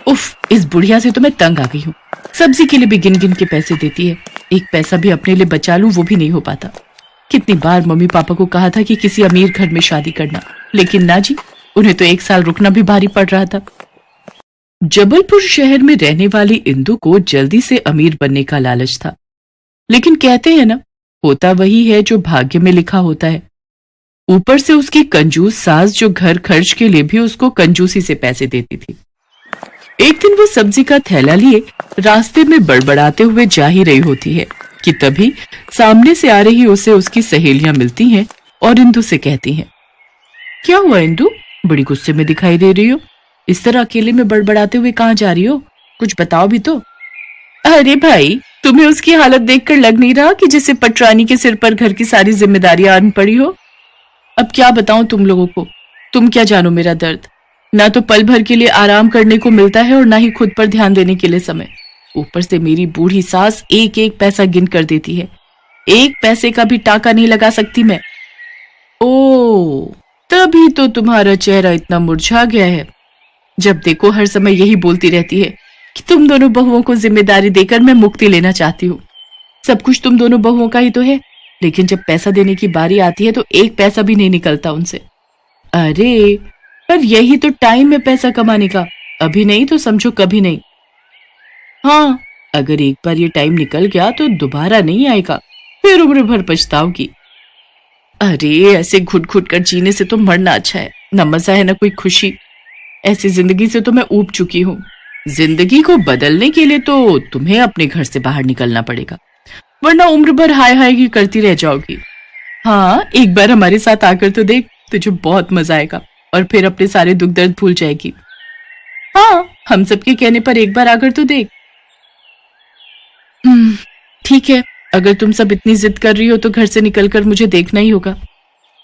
उफ, इस बुढ़िया से तो मैं तंग आ गई हूँ। सब्जी के लिए भी गिन गिन के पैसे देती है, एक पैसा भी अपने लिए बचा लूं वो भी नहीं हो पाता। कितनी बार मम्मी पापा को कहा था कि किसी अमीर घर में शादी करना, लेकिन ना जी, उन्हें तो 1 साल रुकना भी भारी पड़ रहा था। जबलपुर शहर में रहने वाली इंदु को जल्दी से अमीर बनने का लालच था, लेकिन कहते हैं ना, होता वही है जो भाग्य में लिखा होता है। ऊपर से उसकी कंजूस सास जो घर खर्च के लिए भी उसको कंजूसी से पैसे देती थी। एक दिन वो सब्जी का थैला लिए रास्ते में बड़बड़ाते हुए जा ही रही होती है कि तभी सामने से आ रही उसे उसकी सहेलियां मिलती हैं और इंदु से कहती हैं, क्या हुआ इंदु, बड़ी गुस्से में दिखाई दे रही हो? इस तरह अकेले में बड़बड़ाते हुए कहाँ जा रही हो? कुछ बताओ भी तो। अरे भाई, तुम्हें उसकी हालत देखकर लग नहीं रहा कि जैसे पटरानी के सिर पर घर की सारी जिम्मेदारियां आन पड़ी हो? अब क्या बताऊं तुम लोगों को, तुम क्या जानो मेरा दर्द। ना तो पल भर के लिए आराम करने को मिलता है और ना ही खुद पर ध्यान देने के लिए समय। ऊपर से मेरी बूढ़ी सास एक एक पैसा गिन कर देती है, एक पैसे का भी टाका नहीं लगा सकती मैं। ओ, तभी तो तुम्हारा चेहरा इतना मुरझा गया है। जब देखो हर समय यही बोलती रहती है कि तुम दोनों बहुओं को जिम्मेदारी देकर मैं मुक्ति लेना चाहती हूँ। सब कुछ तुम दोनों बहुओं का ही तो है, लेकिन जब पैसा देने की बारी आती है तो एक पैसा भी नहीं निकलता उनसे। अरे, पर यही तो टाइम है पैसा कमाने का, अभी नहीं तो समझो कभी नहीं। हाँ, अगर एक बार ये टाइम निकल गया तो दोबारा नहीं आएगा, फिर उम्र भर पछताओगी। अरे, ऐसे घुट घुट कर जीने से तो मरना अच्छा है, न मजा है न कोई खुशी। ऐसी जिंदगी से तो मैं ऊब चुकी हूँ। जिंदगी को बदलने के लिए तो तुम्हें अपने घर से बाहर निकलना पड़ेगा, वरना उम्र भर हाय हाय की करती रह जाओगी। हाँ, एक बार हमारे साथ आकर तो देख, तुझे बहुत मजा आएगा और फिर अपने सारे दुख दर्द भूल जाएगी। हाँ, हम सबके कहने पर एक बार आकर तो देख। ठीक है, अगर तुम सब इतनी जिद कर रही हो तो घर से निकलकर मुझे देखना ही होगा।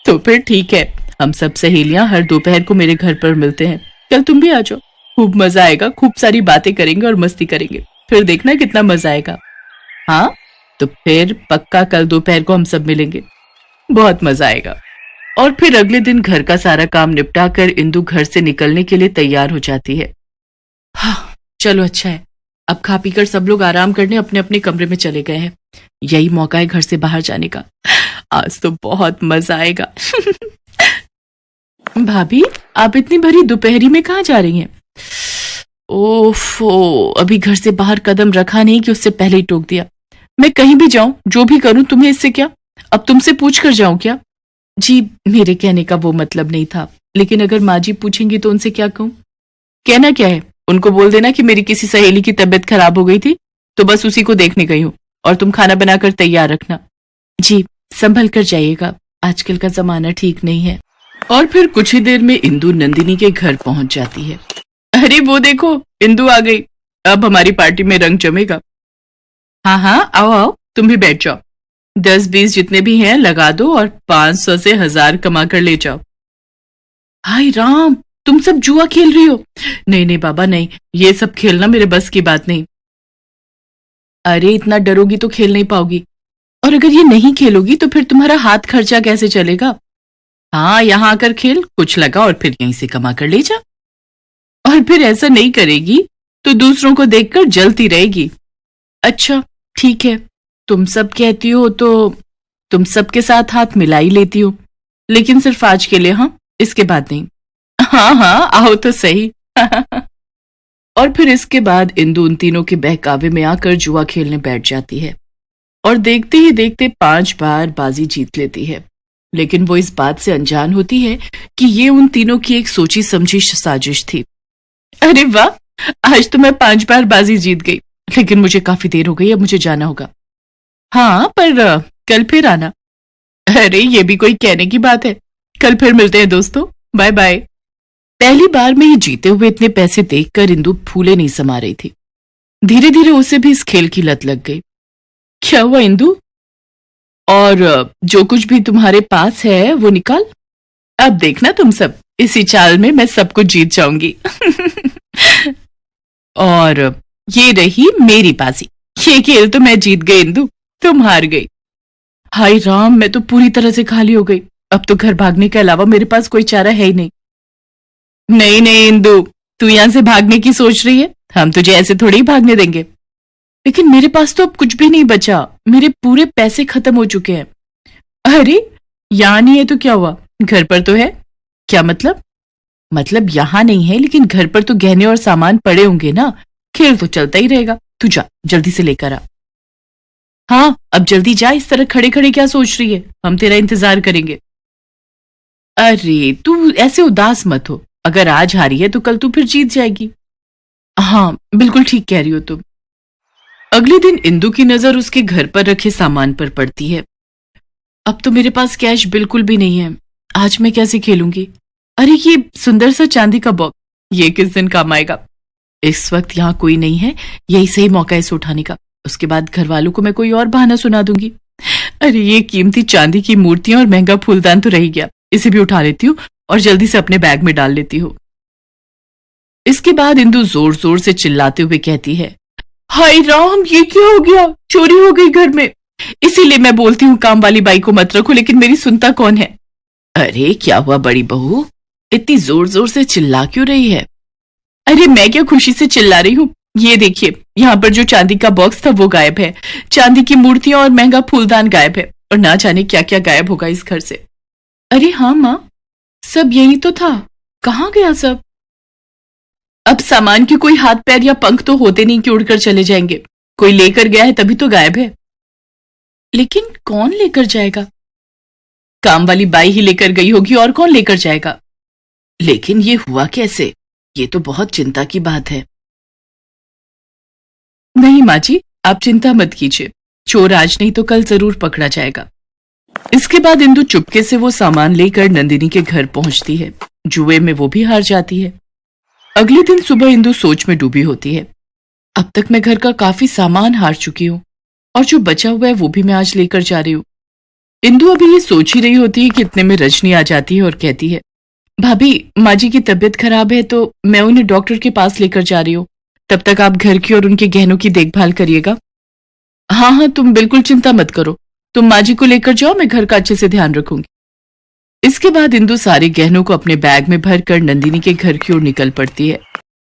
तो फिर ठीक है, हम सब सहेलियां हर दोपहर को मेरे घर पर मिलते हैं। कल तुम भी आ जाओ, खूब मजा आएगा, खूब सारी बातें करेंगे और मस्ती करेंगे, फिर देखना कितना मजा आएगा। हाँ, तो फिर पक्का कल दोपहर को हम सब मिलेंगे, बहुत मजा आएगा। और फिर अगले दिन घर का सारा काम निपटा कर इंदु घर से निकलने के लिए तैयार हो जाती है। हाँ, चलो अच्छा है, अब खा पीकर सब लोग आराम करने अपने अपने कमरे में चले गए हैं। यही मौका है घर से बाहर जाने का, आज तो बहुत मजा आएगा। भाभी, आप इतनी भरी दोपहरी में कहाँ जा रही हैं? ओफो, अभी घर से बाहर कदम रखा नहीं कि उससे पहले ही टोक दिया। मैं कहीं भी जाऊं, जो भी करूं, तुम्हें इससे क्या? अब तुमसे पूछ कर जाऊं क्या? जी, मेरे कहने का वो मतलब नहीं था, लेकिन अगर माँ जी पूछेंगी तो उनसे क्या कहूं? कहना क्या है, उनको बोल देना कि मेरी किसी सहेली की तबीयत खराब हो गई थी, तो बस उसी को देखने गई हूँ, और तुम खाना बनाकर तैयार रखना। जी, संभल कर जाइएगा, आजकल का जमाना ठीक नहीं है। और फिर कुछ ही देर में इंदु नंदिनी के घर पहुंच जाती है। अरे वो देखो, इंदु आ गई, अब हमारी पार्टी में रंग जमेगा। हाँ हाँ, आओ आओ, तुम भी बैठ जाओ, 10-20 जितने भी हैं लगा दो और 500 से 1000 कमा कर ले जाओ। हाय राम, तुम सब जुआ खेल रही हो? नहीं नहीं बाबा नहीं, ये सब खेलना मेरे बस की बात नहीं। अरे इतना डरोगी तो खेल नहीं पाओगी, और अगर ये नहीं खेलोगी तो फिर तुम्हारा हाथ खर्चा कैसे चलेगा? हाँ, यहाँ आकर खेल, कुछ लगा और फिर यहीं से कमा कर ले जा। और फिर ऐसा नहीं करेगी तो दूसरों को देखकर जलती रहेगी। अच्छा ठीक है, तुम सब कहती हो तो तुम सबके साथ हाथ मिला ही लेती हो, लेकिन सिर्फ आज के लिए, हाँ, इसके बाद नहीं। हाँ हाँ, आओ तो सही। और फिर इसके बाद इंदु उन तीनों के बहकावे में आकर जुआ खेलने बैठ जाती है और देखते ही देखते 5 बार बाजी जीत लेती है। लेकिन वो इस बात से अनजान होती है कि ये उन तीनों की एक सोची समझी साजिश थी। अरे वाह, आज तो मैं 5 बार बाजी जीत गई, लेकिन मुझे काफी देर हो गई, अब मुझे जाना होगा। हाँ, पर कल फिर आना। अरे ये भी कोई कहने की बात है, कल फिर मिलते हैं दोस्तों, बाय बाय। पहली बार में ही जीते हुए इतने पैसे देखकर इंदु फूले नहीं समा रही थी। धीरे धीरे उसे भी इस खेल की लत लग गई। क्या हुआ इंदु? और जो कुछ भी तुम्हारे पास है वो निकाल। अब देखना तुम सब, इसी चाल में मैं सब कुछ जीत जाऊंगी। और ये रही मेरी बाजी, ये खेल तो मैं जीत गई इंदु, तुम हार गई। हाय राम, मैं तो पूरी तरह से खाली हो गई, अब तो घर भागने के अलावा मेरे पास कोई चारा है ही नहीं। नहीं नहीं इंदु, तू यहाँ से भागने की सोच रही है? हम तुझे ऐसे थोड़ी ही भागने देंगे। लेकिन मेरे पास तो अब कुछ भी नहीं बचा, मेरे पूरे पैसे खत्म हो चुके हैं। अरे यहाँ नहीं है तो क्या हुआ, घर पर तो है। क्या मतलब? मतलब यहाँ नहीं है लेकिन घर पर तो गहने और सामान पड़े होंगे ना, खेल तो चलता ही रहेगा। तू जा जल्दी से लेकर आ। हाँ अब जल्दी जा, इस तरह खड़े खड़े क्या सोच रही है, हम तेरा इंतजार करेंगे। अरे तू ऐसे उदास मत हो, अगर आज हारी है तो कल तू फिर जीत जाएगी। हाँ बिल्कुल ठीक कह रही हो तुम। अगले दिन इंदु की नजर उसके घर पर रखे सामान पर पड़ती है। अब तो मेरे पास कैश बिल्कुल भी नहीं है, आज मैं कैसे खेलूंगी। अरे ये सुंदर सा चांदी का बॉक्स, ये किस दिन काम आएगा। इस वक्त यहाँ कोई नहीं है, यही सही मौका है इसे उठाने का। उसके बाद घर वालों को मैं कोई और बहाना सुना दूंगी। अरे ये कीमती चांदी की मूर्तियां और महंगा फूलदान तो रह ही गया, इसे भी उठा लेती हूँ और जल्दी से अपने बैग में डाल लेती हूँ। इसके बाद इंदु जोर जोर से चिल्लाते हुए कहती है, हाय राम ये क्या हो गया, चोरी हो गई घर में। इसीलिए मैं बोलती हूँ काम वाली बाई को मत रखो, लेकिन मेरी सुनता कौन है। अरे क्या हुआ बड़ी बहू, इतनी जोर जोर से चिल्ला क्यों रही है। अरे मैं क्या खुशी से चिल्ला रही हूँ, ये देखिए यहाँ पर जो चांदी का बॉक्स था वो गायब है, चांदी की मूर्तियां और महंगा फूलदान गायब है, और ना जाने क्या क्या गायब होगा इस घर से। अरे हाँ माँ, सब यही तो था, कहाँ गया सब। अब सामान के कोई हाथ पैर या पंख तो होते नहीं कि उड़कर चले जाएंगे, कोई लेकर गया है तभी तो गायब है। लेकिन कौन लेकर जाएगा। काम वाली बाई ही लेकर गई होगी, और कौन लेकर जाएगा। लेकिन ये हुआ कैसे, ये तो बहुत चिंता की बात है। नहीं माँ जी आप चिंता मत कीजिए, चोर आज नहीं तो कल जरूर पकड़ा जाएगा। इसके बाद इंदु चुपके से वो सामान लेकर नंदिनी के घर पहुंचती है। जुए में वो भी हार जाती है। अगले दिन सुबह इंदु सोच में डूबी होती है, अब तक मैं घर का काफी सामान हार चुकी हूँ, और जो बचा हुआ है वो भी मैं आज लेकर जा रही हूँ। इंदु अभी ये सोच ही रही होती है कि इतने में रजनी आ जाती है और कहती है, भाभी माँ जी की तबीयत खराब है तो मैं उन्हें डॉक्टर के पास लेकर जा रही हूँ, तब तक आप घर की और उनके गहनों की देखभाल करिएगा। हाँ हाँ तुम बिल्कुल चिंता मत करो, तुम माँ जी को लेकर जाओ, मैं घर का अच्छे से ध्यान रखूंगी। इसके बाद इंदु सारे गहनों को अपने बैग में भरकर नंदिनी के घर की ओर निकल पड़ती है।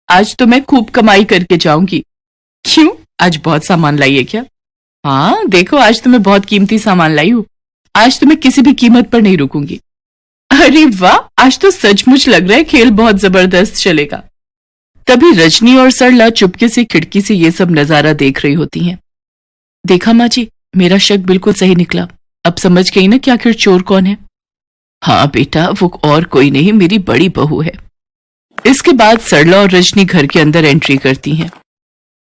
आज तो मैं खूब कमाई करके जाऊंगी। क्यों, आज बहुत सामान लाई है क्या। हाँ देखो आज तो मैं बहुत कीमती सामान लाई हूँ, आज तो मैं किसी भी कीमत पर नहीं रुकूंगी। अरे वाह, आज तो सचमुच लग रहा है खेल बहुत जबरदस्त चलेगा। तभी रजनी और सरला चुपके से खिड़की से ये सब नजारा देख रही होती हैं। देखा माँ जी, मेरा शक बिल्कुल सही निकला, अब समझ गई ना कि आखिर चोर कौन है। हाँ बेटा, वो और कोई नहीं मेरी बड़ी बहू है। इसके बाद सरला और रजनी घर के अंदर एंट्री करती हैं।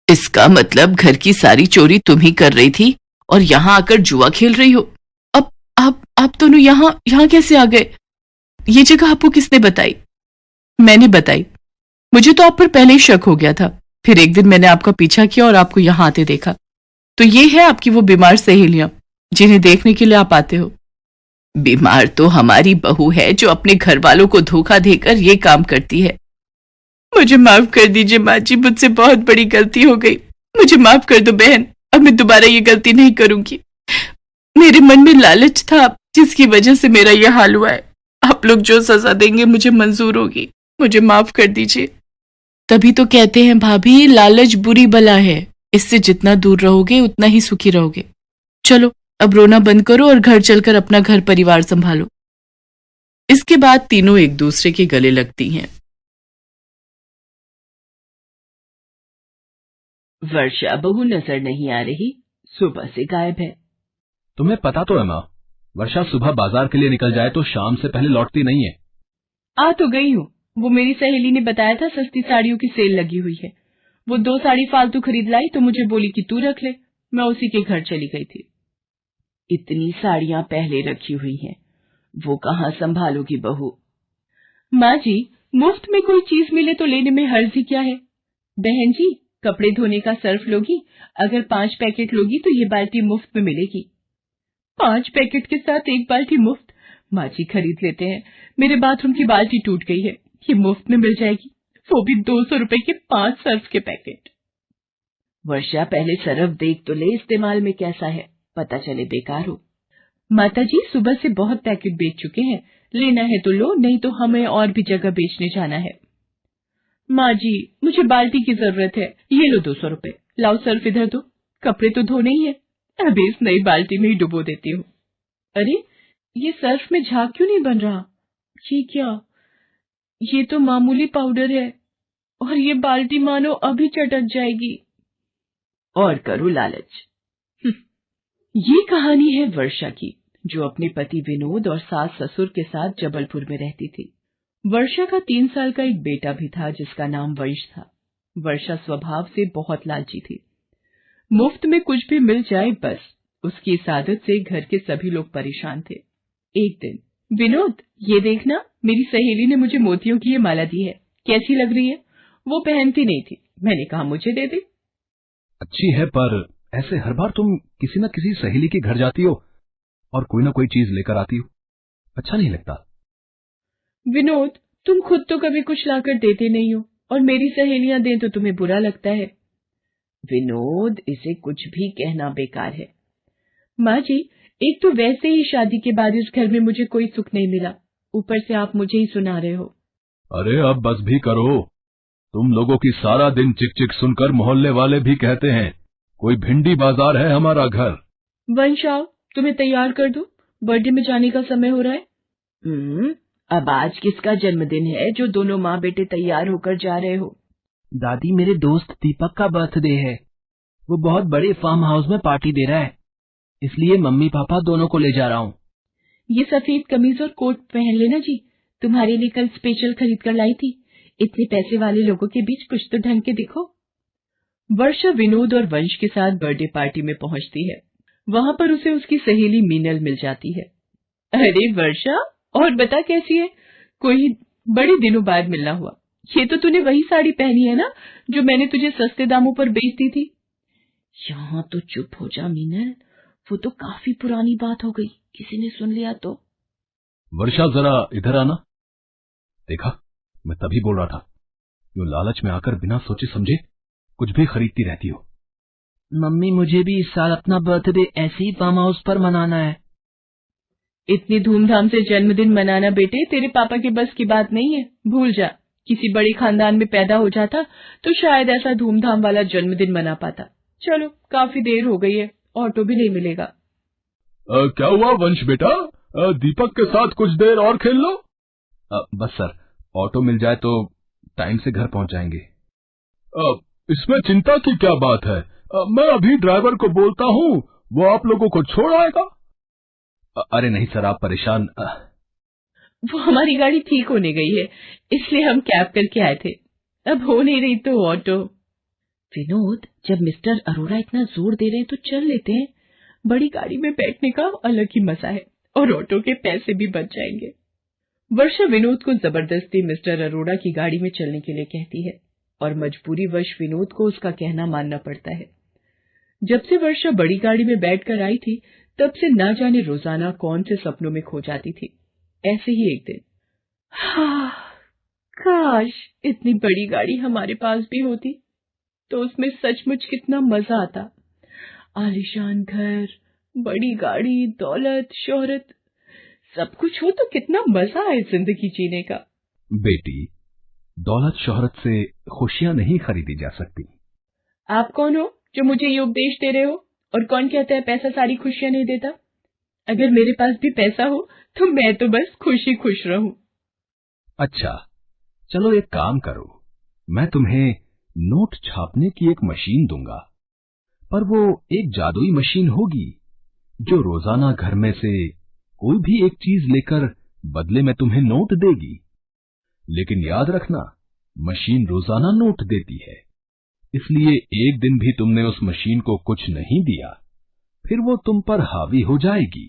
इसका मतलब घर की सारी चोरी तुम ही कर रही थी और यहाँ आकर जुआ खेल रही हो। अब आप दोनों यहाँ कैसे आ गए। ये जगह आपको किसने बताई। मैंने बताई, मुझे तो आप पर पहले ही शक हो गया था, फिर एक दिन मैंने आपका पीछा किया और आपको यहाँ आते देखा, तो ये है आपकी वो बीमार सहेलियां जिन्हें देखने के लिए आप आते हो। बीमार तो हमारी बहू है जो अपने घर वालों को धोखा देकर ये काम करती है। मुझे माफ कर दीजिए माँ जी, मुझसे बहुत बड़ी गलती हो गई, मुझे माफ कर दो बहन, अब मैं दोबारा ये गलती नहीं करूंगी। मेरे मन में लालच था जिसकी वजह से मेरा यह हाल हुआ है, आप लोग जो सजा देंगे मुझे मंजूर होगी, मुझे माफ कर दीजिए। तभी तो कहते हैं भाभी, लालच बुरी बला है, इससे जितना दूर रहोगे उतना ही सुखी रहोगे। चलो अब रोना बंद करो और घर चलकर अपना घर परिवार संभालो। इसके बाद तीनों एक दूसरे के गले लगती हैं। वर्षा बहू नजर नहीं आ रही, सुबह से गायब है। तुम्हें पता तो है माँ, वर्षा सुबह बाजार के लिए निकल जाए तो शाम से पहले लौटती नहीं है। आ तो गई हूँ, वो मेरी सहेली ने बताया था सस्ती साड़ियों की सेल लगी हुई है, वो 2 साड़ी फालतू खरीद लाई तो मुझे बोली कि तू रख ले, मैं उसी के घर चली गई थी। इतनी साड़ियां पहले रखी हुई हैं, वो कहाँ संभालोगी बहू। माँ जी, मुफ्त में कोई चीज मिले तो लेने में हर्ज ही क्या है। बहन जी, कपड़े धोने का सर्फ लोगी, अगर 5 पैकेट लोगी तो ये बाल्टी मुफ्त में मिलेगी। 5 पैकेट के साथ 1 बाल्टी मुफ्त। माँ जी खरीद लेते हैं, मेरे बाथरूम की बाल्टी टूट गई है, ये मुफ्त में मिल जाएगी, वो भी 200 रुपए के 5 सर्फ के पैकेट। वर्षा पहले सर्फ देख तो ले इस्तेमाल में कैसा है, पता चले बेकार हो। माता जी सुबह से बहुत पैकेट बेच चुके हैं, लेना है तो लो, नहीं तो हमें और भी जगह बेचने जाना है। माँ जी, मुझे बाल्टी की जरूरत है। ये लो 200 रुपए। लाओ सर्फ इधर दो। कपड़े तो धोने ही है, अभी इस नई बाल्टी में ही डुबो देती हूँ। अरे, ये सर्फ में झाग क्यों नहीं बन रहा? ये क्या? ये तो मामूली पाउडर है और ये बाल्टी मानो अभी चटक जाएगी। और करो लालच। ये कहानी है वर्षा की, जो अपने पति विनोद और सास ससुर के साथ जबलपुर में रहती थी। वर्षा का 3 साल का एक बेटा भी था जिसका नाम वंश था। वर्षा स्वभाव से बहुत लालची थी। मुफ्त में कुछ भी मिल जाए बस, उसकी इस आदत से घर के सभी लोग परेशान थे। एक दिन, विनोद, ये देखना, मेरी सहेली ने मुझे मोतियों की ये माला दी है, कैसी लग रही है? वो पहनती नहीं थी, मैंने कहा मुझे दे दे। अच्छी है, पर ऐसे हर बार तुम किसी न किसी सहेली के घर जाती हो और कोई ना कोई चीज लेकर आती हो, अच्छा नहीं लगता। विनोद, तुम खुद तो कभी कुछ लाकर देते नहीं हो और मेरी सहेलियां दें तो तुम्हें बुरा लगता है। विनोद, इसे कुछ भी कहना बेकार है। माँ जी, एक तो वैसे ही शादी के बाद इस घर में मुझे कोई सुख नहीं मिला, ऊपर से आप मुझे ही सुना रहे हो। अरे अब बस भी करो, तुम लोगों की सारा दिन चिक चिक सुनकर मोहल्ले वाले भी कहते हैं कोई भिंडी बाजार है हमारा घर। वंश, आओ, तुम्हें तैयार कर दूं, बर्थडे में जाने का समय हो रहा है। अब आज किसका जन्मदिन है जो दोनों माँ बेटे तैयार होकर जा रहे हो? दादी, मेरे दोस्त दीपक का बर्थडे है। वो बहुत बड़े फार्म हाउस में पार्टी दे रहा है, इसलिए मम्मी पापा दोनों को ले जा रहा हूँ। ये सफेद कमीज और कोट पहन लेना जी, तुम्हारे लिए कल स्पेशल खरीद कर लाई थी। इतने पैसे वाले लोगों के बीच कुछ तो ढंग के दिखो। वर्षा विनोद और वंश के साथ बर्थडे पार्टी में पहुंचती है। वहां पर उसे उसकी सहेली मीनल मिल जाती है। अरे वर्षा, और बता कैसी है? कोई बड़े दिनों बाद मिलना हुआ। ये तो तूने वही साड़ी पहनी है ना जो मैंने तुझे सस्ते दामों पर बेच दी थी। यहाँ तो चुप हो जा मीनल, वो तो काफी पुरानी बात हो गई, किसी ने सुन लिया तो। वर्षा, जरा इधर आना। देखा, मैं तभी बोल रहा था, यूं लालच में आकर बिना सोचे समझे कुछ भी खरीदती रहती हो। मम्मी, मुझे भी इस साल अपना बर्थडे ऐसे ही फार्म हाउस पर मनाना है। इतनी धूमधाम से जन्मदिन मनाना बेटे तेरे पापा के बस की बात नहीं है, भूल जा। किसी बड़े खानदान में पैदा हो जाता तो शायद ऐसा धूमधाम वाला जन्मदिन मना पाता। चलो, काफी देर हो गई है, ऑटो भी नहीं मिलेगा। क्या हुआ वंश बेटा, दीपक के साथ कुछ देर और खेल लो। बस सर, ऑटो मिल जाए तो टाइम से घर पहुंच जाएंगे। इसमें चिंता की क्या बात है, मैं अभी ड्राइवर को बोलता हूँ, वो आप लोगों को छोड़ आएगा। अरे नहीं सर, आप परेशान। वो हमारी गाड़ी ठीक होने गई है, इसलिए हम कैब करके आए थे, अब हो नहीं रही तो ऑटो। विनोद, जब मिस्टर अरोड़ा इतना जोर दे रहे हैं तो चल लेते हैं। बड़ी गाड़ी में बैठने का अलग ही मजा है और ऑटो के पैसे भी बच जाएंगे। वर्षा विनोद को जबरदस्ती मिस्टर अरोड़ा की गाड़ी में चलने के लिए कहती है और मजबूरी वश विनोद को उसका कहना मानना पड़ता है। जब से वर्षा बड़ी गाड़ी में बैठकर आई थी, तब से ना जाने रोजाना कौन से सपनों में खो जाती थी। ऐसे ही एक दिन, काश इतनी बड़ी गाड़ी हमारे पास भी होती तो उसमें सचमुच कितना मजा आता। आलीशान घर, बड़ी गाड़ी, दौलत, शोहरत, सब कुछ हो तो कितना मजा आए जिंदगी जीने का। बेटी, दौलत शोहरत से खुशियां नहीं खरीदी जा सकती। आप कौन हो जो मुझे ये उपदेश दे रहे हो? और कौन कहता है पैसा सारी खुशियां नहीं देता? अगर मेरे पास भी पैसा हो तो मैं तो बस खुशी खुश रहूं। अच्छा, चलो एक काम करो, मैं तुम्हें नोट छापने की एक मशीन दूंगा, पर वो एक जादुई मशीन होगी जो रोजाना घर में से कोई भी एक चीज लेकर बदले में तुम्हें नोट देगी। लेकिन याद रखना, मशीन रोजाना नोट देती है, इसलिए एक दिन भी तुमने उस मशीन को कुछ नहीं दिया, फिर वो तुम पर हावी हो जाएगी।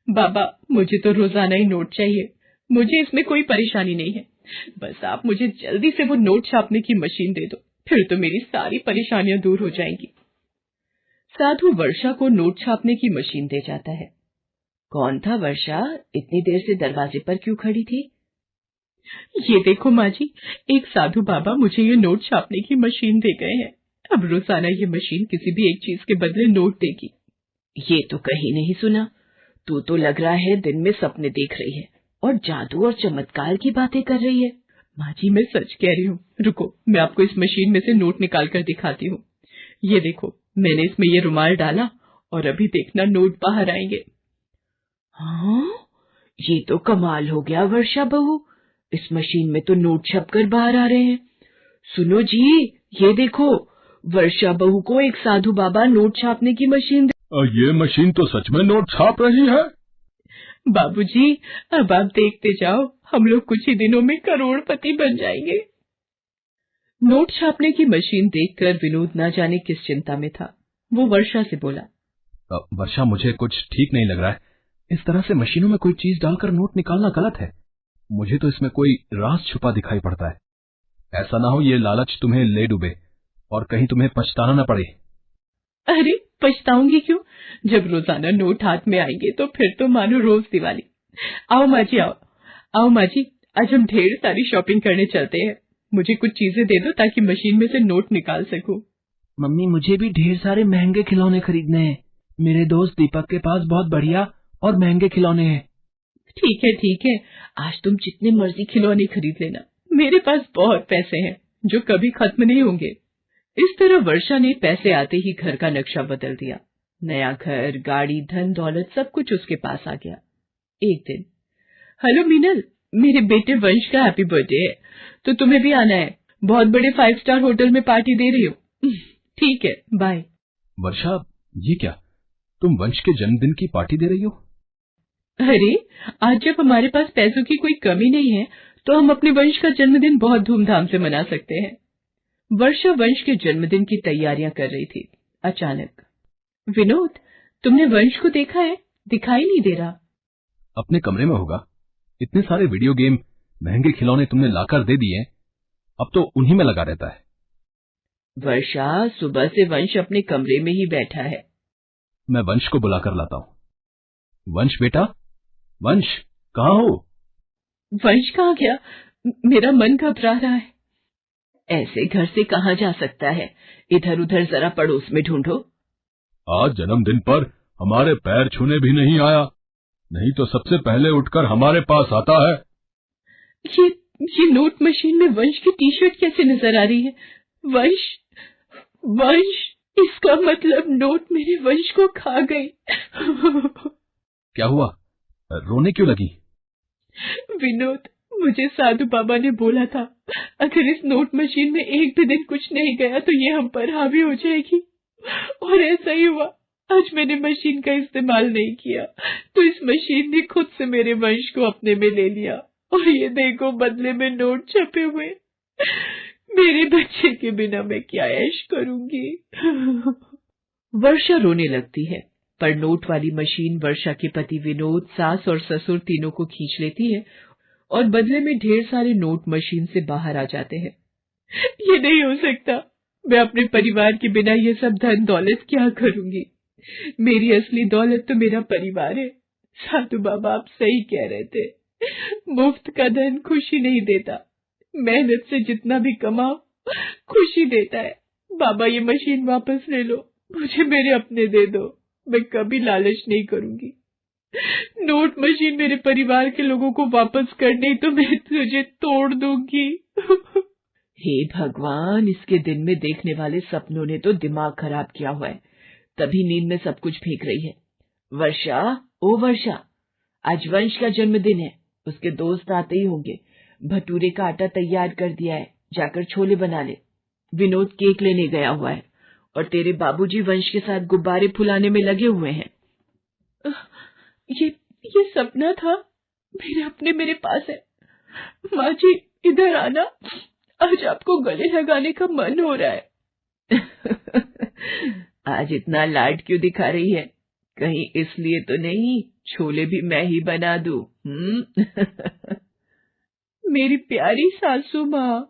बाबा, मुझे तो रोजाना ही नोट चाहिए, मुझे इसमें कोई परेशानी नहीं है, बस आप मुझे जल्दी से वो नोट छापने की मशीन दे दो, फिर तो मेरी सारी परेशानियां दूर हो जाएंगी। साधु वर्षा को नोट छापने की मशीन दे जाता है। कौन था वर्षा, इतनी देर से दरवाजे पर क्यों खड़ी थी? ये देखो माँ जी, एक साधु बाबा मुझे ये नोट छापने की मशीन दे गए हैं। अब रोजाना ये मशीन किसी भी एक चीज के बदले नोट देगी। ये तो कहीं नहीं सुना, तू तो लग रहा है दिन में सपने देख रही है और जादू और चमत्कार की बातें कर रही है। माँ जी मैं सच कह रही हूँ, रुको मैं आपको इस मशीन में से नोट निकाल कर दिखाती हूँ। ये देखो मैंने इसमें ये रुमाल डाला और अभी देखना नोट बाहर आएंगे। हाँ, ये तो कमाल हो गया वर्षा बहू, इस मशीन में तो नोट छपकर बाहर आ रहे हैं। सुनो जी, ये देखो वर्षा बहू को एक साधु बाबा नोट छापने की मशीन ये मशीन तो सच में नोट छाप रही है। बाबूजी अब आप देखते जाओ, हम लोग कुछ ही दिनों में करोड़पति बन जाएंगे। नोट छापने की मशीन देखकर विनोद न जाने किस चिंता में था। वो वर्षा से बोला, वर्षा मुझे कुछ ठीक नहीं लग रहा है। इस तरह से मशीनों में कोई चीज डालकर नोट निकालना गलत है। मुझे तो इसमें कोई राज छुपा दिखाई पड़ता है। ऐसा ना हो ये लालच तुम्हें ले डूबे और कहीं तुम्हें पछताना न पड़े। अरे पछताऊंगी क्यों, जब रोजाना नोट हाथ में आएंगे तो फिर तो मानो रोज दिवाली। आओ माँ जी आओ, आओ माँ जी, आज हम ढेर सारी शॉपिंग करने चलते हैं। मुझे कुछ चीजें दे दो ताकि मशीन में से नोट निकाल सकूं। मम्मी मुझे भी ढेर सारे महंगे खिलौने खरीदने हैं। मेरे दोस्त दीपक के पास बहुत बढ़िया और महंगे खिलौने हैं। ठीक है, आज तुम जितने मर्जी खिलौने खरीद लेना, मेरे पास बहुत पैसे हैं जो कभी खत्म नहीं होंगे। इस तरह वर्षा ने पैसे आते ही घर का नक्शा बदल दिया। नया घर, गाड़ी, धन दौलत सब कुछ उसके पास आ गया। एक दिन, हेलो मीनल, मेरे बेटे वंश का हैप्पी बर्थडे है, तो तुम्हें भी आना है। बहुत बड़े 5 स्टार होटल में पार्टी दे रही हो। ठीक है, बाय। वर्षा, ये क्या, तुम वंश के जन्मदिन की पार्टी दे रही हो? अरे आज जब हमारे पास पैसों की कोई कमी नहीं है तो हम अपने वंश का जन्मदिन बहुत धूमधाम से मना सकते हैं। वर्षा वंश के जन्मदिन की तैयारियां कर रही थी। अचानक, विनोद, तुमने वंश को देखा है? दिखाई नहीं दे रहा। अपने कमरे में होगा। इतने सारे वीडियो गेम, महंगे खिलौने तुमने लाकर दे दिए, अब तो उन्हीं में लगा रहता है। वर्षा, सुबह से वंश अपने कमरे में ही बैठा है। मैं वंश को बुलाकर लाता हूँ। वंश बेटा, वंश कहाँ हो? वंश कहाँ गया? मेरा मन घबरा रहा है। ऐसे घर से कहाँ जा सकता है? इधर उधर जरा पड़ोस में ढूंढो। आज जन्मदिन पर हमारे पैर छूने भी नहीं आया, नहीं तो सबसे पहले उठकर हमारे पास आता है। ये नोट मशीन में वंश की टी शर्ट कैसे नजर आ रही है? वंश, वंश, इसका मतलब नोट मेरे वंश को खा गई। क्या हुआ, रोने क्यों लगी? विनोद, मुझे साधु बाबा ने बोला था अगर इस नोट मशीन में एक भी दिन कुछ नहीं गया तो ये हम पर हावी हो जाएगी, और ऐसा ही हुआ। आज मैंने मशीन का इस्तेमाल नहीं किया तो इस मशीन ने खुद से मेरे वंश को अपने में ले लिया, और ये देखो बदले में नोट छपे हुए। मेरे बच्चे के बिना मैं क्या ऐश करूंगी। वर्षा रोने लगती है, पर नोट वाली मशीन वर्षा के पति विनोद, सास और ससुर तीनों को खींच लेती है और बदले में ढेर सारे नोट मशीन से बाहर आ जाते हैं। ये नहीं हो सकता, मैं अपने परिवार के बिना ये सब धन दौलत क्या करूंगी। मेरी असली दौलत तो मेरा परिवार है। साधु बाबा आप सही कह रहे थे, मुफ्त का धन खुशी नहीं देता, मेहनत से जितना भी कमाओ खुशी देता है। बाबा ये मशीन वापस ले लो, मुझे मेरे अपने दे दो, मैं कभी लालच नहीं करूंगी। नोट मशीन मेरे परिवार के लोगों को वापस कर, नहीं तो मैं तुझे तोड़ दूंगी। हे भगवान, इसके दिन में देखने वाले सपनों ने तो दिमाग खराब किया हुआ है, तभी नींद में सब कुछ फेंक रही है। वर्षा, ओ वर्षा, आज वंश का जन्मदिन है, उसके दोस्त आते ही होंगे। भटूरे का आटा तैयार कर दिया है, जाकर छोले बना ले। विनोद केक लेने गया हुआ है और तेरे बाबूजी वंश के साथ गुब्बारे फुलाने में लगे हुए हैं। ये सपना था, मेरे अपने मेरे पास है। माँ जी इधर आना, आज आपको गले लगाने का मन हो रहा है। आज इतना लाड क्यों दिखा रही है? कहीं इसलिए तो नहीं छोले भी मैं ही बना दूं? मेरी प्यारी सासू माँ,